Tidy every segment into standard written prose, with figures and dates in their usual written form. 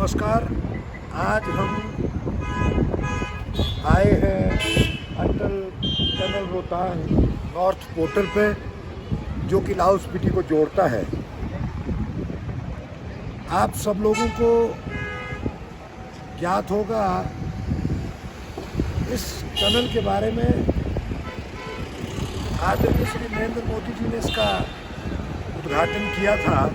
नमस्कार। आज हम आए हैं अटल टनल रोहतांग नॉर्थ पोर्टल पे, जो कि लाहौल स्पीति को जोड़ता है। आप सब लोगों को ज्ञात होगा इस टनल के बारे में। आदरणीय श्री नरेंद्र मोदी जी ने इसका उद्घाटन किया था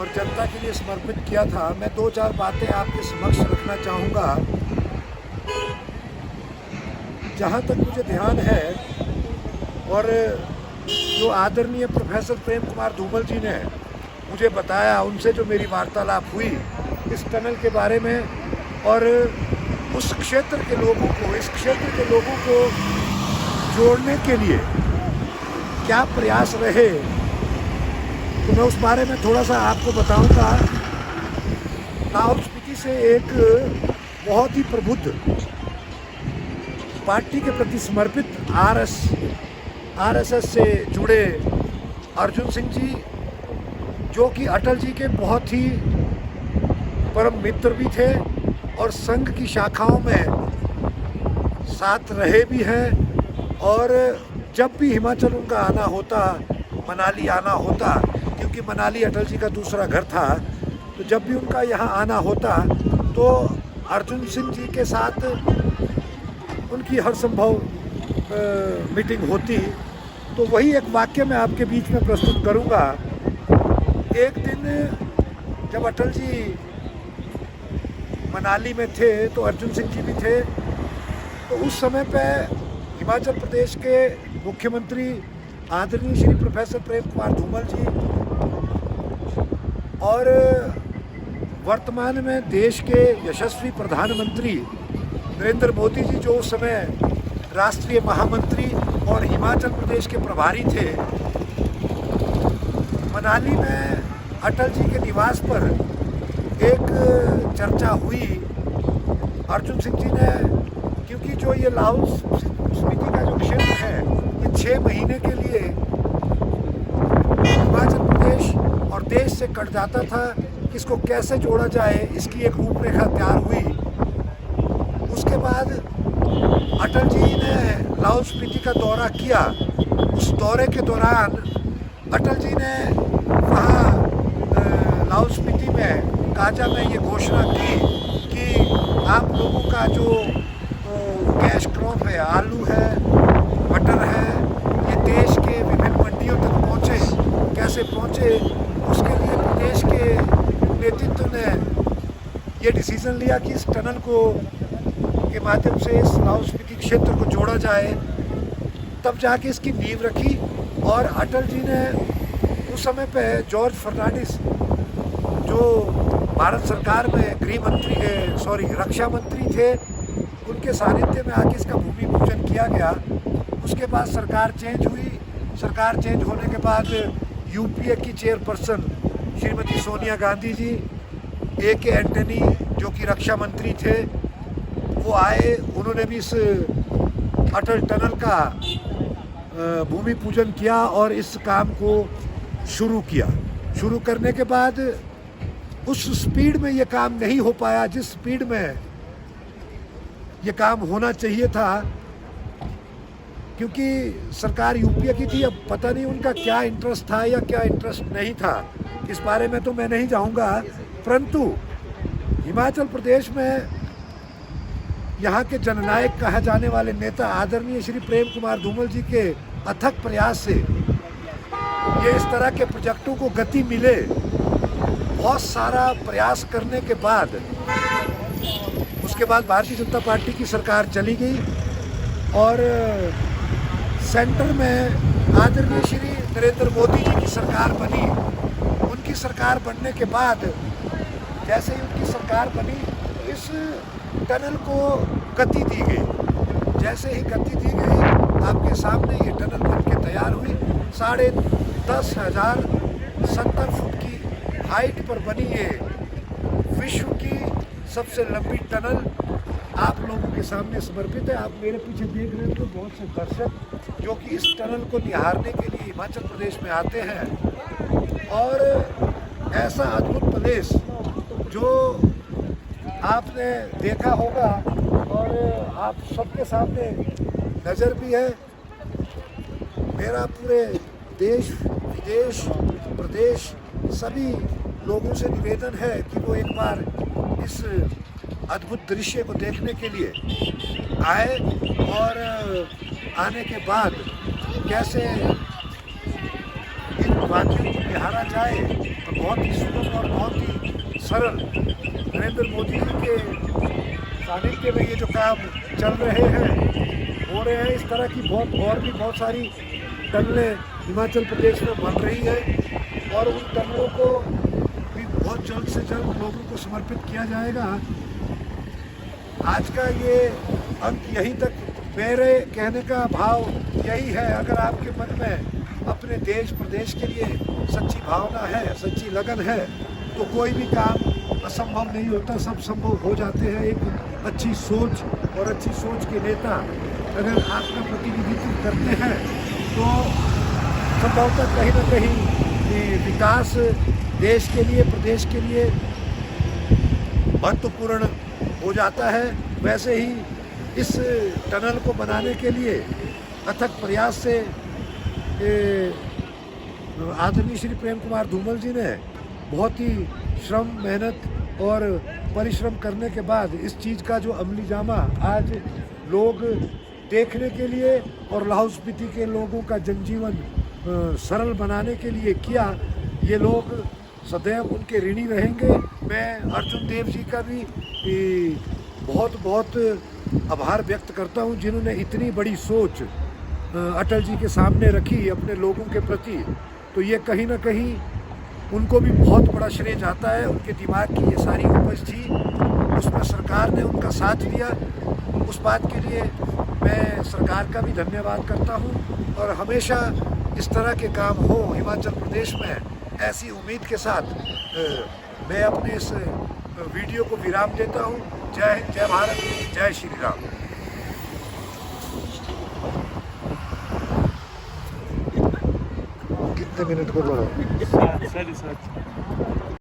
और जनता के लिए समर्पित किया था। मैं दो चार बातें आपके समक्ष रखना चाहूँगा। जहाँ तक मुझे ध्यान है, और जो आदरणीय प्रोफेसर प्रेम कुमार धूमल जी ने मुझे बताया, उनसे जो मेरी वार्तालाप हुई इस टनल के बारे में और उस क्षेत्र के लोगों को, इस क्षेत्र के लोगों को जोड़ने के लिए क्या प्रयास रहे, तो मैं उस बारे में थोड़ा सा आपको बताऊंगा। लाहौल स्पीति से एक बहुत ही प्रबुद्ध, पार्टी के प्रति समर्पित आरएसएस से जुड़े अर्जुन सिंह जी, जो कि अटल जी के बहुत ही परम मित्र भी थे और संघ की शाखाओं में साथ रहे भी हैं। और जब भी हिमाचल उनका आना होता, मनाली आना होता, क्योंकि मनाली अटल जी का दूसरा घर था, तो जब भी उनका यहाँ आना होता तो अर्जुन सिंह जी के साथ उनकी हर संभव मीटिंग होती। तो वही एक वाक्य मैं आपके बीच में प्रस्तुत करूँगा। एक दिन जब अटल जी मनाली में थे तो अर्जुन सिंह जी भी थे। तो उस समय पे हिमाचल प्रदेश के मुख्यमंत्री आदरणीय श्री प्रोफेसर प्रेम कुमार धूमल जी और वर्तमान में देश के यशस्वी प्रधानमंत्री नरेंद्र मोदी जी, जो उस समय राष्ट्रीय महामंत्री और हिमाचल प्रदेश के प्रभारी थे, मनाली में अटल जी के निवास पर एक चर्चा हुई। अर्जुन सिंह जी ने, क्योंकि जो ये लाहौल स्पीति का जो क्षेत्र है, ये 6 महीने के लिए हिमाचल प्रदेश और देश से कट जाता था। इसको कैसे जोड़ा जाए, इसकी एक रूपरेखा तैयार हुई। उसके बाद अटल जी ने लाहौल स्पीति का दौरा किया। उस दौरे के दौरान अटल जी ने वहाँ लाहौल स्पीति में काजा में ये घोषणा की कि आप लोगों का जो कैश क्रॉप है, आलू है, मटर है, ये देश के विभिन्न मंडियों तक पहुँचे। कैसे पहुँचे, उसके लिए प्रदेश के नेतृत्व ने ये डिसीज़न लिया कि इस टनल के माध्यम से इस लाहौल स्पीति क्षेत्र को जोड़ा जाए। तब जाके इसकी नींव रखी। और अटल जी ने उस समय पे जॉर्ज फर्नांडिस, जो भारत सरकार में रक्षा मंत्री थे, उनके सानिध्य में आके इसका भूमि पूजन किया गया। उसके बाद सरकार चेंज हुई। सरकार चेंज होने के बाद यूपीए की chairperson Shrimati Sonia Gandhi ji, AK Antony, जो कि रक्षा मंत्री थे, वो आए। उन्होंने भी इस अटल टनल का भूमि पूजन किया और इस काम को शुरू किया। शुरू करने के बाद उस स्पीड में ये काम नहीं हो पाया जिस स्पीड में ये काम होना चाहिए था, क्योंकि सरकार यूपीए की थी। अब पता नहीं उनका क्या इंटरेस्ट था या क्या इंटरेस्ट नहीं था, इस बारे में तो मैं नहीं जाऊंगा। परंतु हिमाचल प्रदेश में यहाँ के जननायक कहा जाने वाले नेता आदरणीय श्री प्रेम कुमार धूमल जी के अथक प्रयास से ये इस तरह के प्रोजेक्टों को गति मिले। बहुत सारा प्रयास करने के बाद उसके बाद भारतीय जनता पार्टी की सरकार चली गई और सेंटर में आदरणीय श्री नरेंद्र मोदी जी की सरकार बनी। उनकी सरकार बनने के बाद जैसे ही उनकी सरकार बनी, इस टनल को गति दी गई। जैसे ही गति दी गई, आपके सामने ये टनल बन के तैयार हुई। 10,570 फुट की हाइट पर बनी ये विश्व की सबसे लंबी टनल आप लोगों के सामने समर्पित है। आप मेरे पीछे देख रहे हैं तो बहुत से दर्शक जो कि इस टनल को निहारने के लिए हिमाचल प्रदेश में आते हैं। और ऐसा अद्भुत प्रदेश जो आपने देखा होगा और आप सबके सामने नज़र भी है। मेरा पूरे देश विदेश प्रदेश सभी लोगों से निवेदन है कि वो एक बार इस अद्भुत दृश्य को देखने के लिए आए और आने के बाद कैसे इन वाक्यों को निहारा जाए तो बहुत ही सुगम और बहुत ही सरल नरेंद्र मोदी जी के सानिध्य में ये जो काम चल रहे हैं हो रहे हैं। इस तरह की और भी बहुत सारी टनलें हिमाचल प्रदेश में बन रही है और उन टनलों को भी बहुत जल्द से जल्द लोगों को समर्पित किया जाएगा। आज का ये अंक यहीं तक, मेरे कहने का भाव यही है। अगर आपके मन में अपने देश प्रदेश के लिए सच्ची भावना है, सच्ची लगन है, तो कोई भी काम असंभव नहीं होता, सब संभव हो जाते हैं। एक अच्छी सोच और अच्छी सोच के नेता अगर आपका प्रतिनिधित्व करते हैं तो संभवतः कहीं ना कहीं विकास देश के लिए, प्रदेश के लिए महत्वपूर्ण हो जाता है। वैसे ही इस टनल को बनाने के लिए अथक प्रयास से आदरणीय श्री प्रेम कुमार धूमल जी ने बहुत ही श्रम, मेहनत और परिश्रम करने के बाद इस चीज़ का जो अमली जामा आज लोग देखने के लिए और लाहौल स्पीति के लोगों का जनजीवन सरल बनाने के लिए किया, ये लोग सदैव उनके ऋणी रहेंगे। मैं अर्जुन देव जी का भी बहुत बहुत आभार व्यक्त करता हूँ जिन्होंने इतनी बड़ी सोच अटल जी के सामने रखी अपने लोगों के प्रति। तो ये कहीं ना कहीं उनको भी बहुत बड़ा श्रेय जाता है। उनके दिमाग की ये सारी उपज थी, उसमें सरकार ने उनका साथ दिया। उस बात के लिए मैं सरकार का भी धन्यवाद करता हूँ और हमेशा इस तरह के काम हो हिमाचल प्रदेश में, ऐसी उम्मीद के साथ मैं अपने इस वीडियो को विराम देता हूँ। जय हिंद, जय भारत, जय श्री राम। कितने मिनट हो गए?